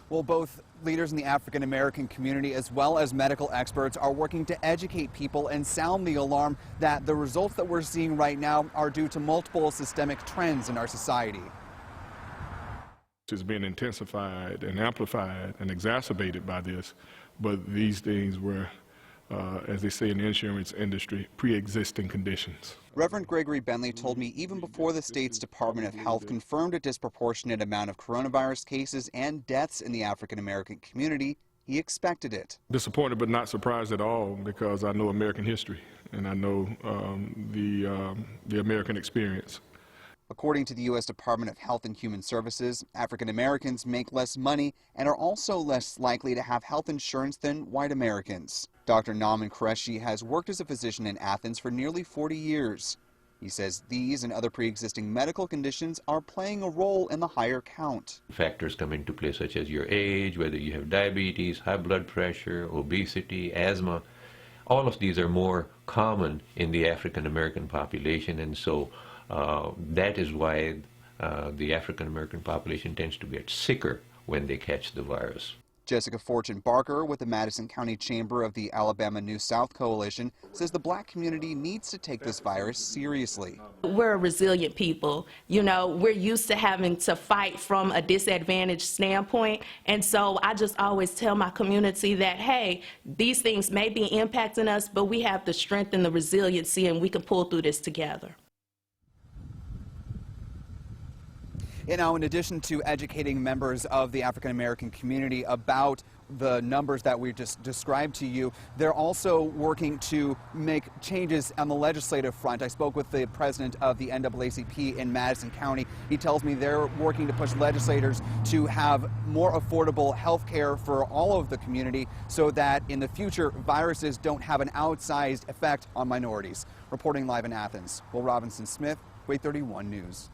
Well, both leaders in the African American community as well as medical experts are working to educate people and sound the alarm that the results that we're seeing right now are due to multiple systemic trends in our society. It's been intensified and amplified and exacerbated by this, but these things were, as they say in the insurance industry, pre-existing conditions. Reverend Gregory Bentley told me even before the state's Department of Health confirmed a disproportionate amount of coronavirus cases and deaths in the African American community, he expected it. Disappointed but not surprised at all, because I know American history and I know the American experience. According to the U.S. Department of Health and Human Services, African Americans make less money and are also less likely to have health insurance than white Americans. Dr. Naaman Qureshi has worked as a physician in Athens for nearly 40 years. He says these and other pre-existing medical conditions are playing a role in the higher count. Factors come into play such as your age, whether you have diabetes, high blood pressure, obesity, asthma. All of these are more common in the African American population, and so that is why the African American population tends to get sicker when they catch the virus. Jessica Fortune Barker with the Madison County Chamber of the Alabama New South Coalition says the black community needs to take this virus seriously. We're a resilient people. You know, we're used to having to fight from a disadvantaged standpoint. And so I just always tell my community that, hey, these things may be impacting us, but we have the strength and the resiliency, and we can pull through this together. You know, in addition to educating members of the African American community about the numbers that we just described to you, they're also working to make changes on the legislative front. I spoke with the president of the NAACP in Madison County. He tells me they're working to push legislators to have more affordable health care for all of the community so that in the future viruses don't have an outsized effect on minorities. Reporting live in Athens, Will Robinson Smith, WAAY 31 News.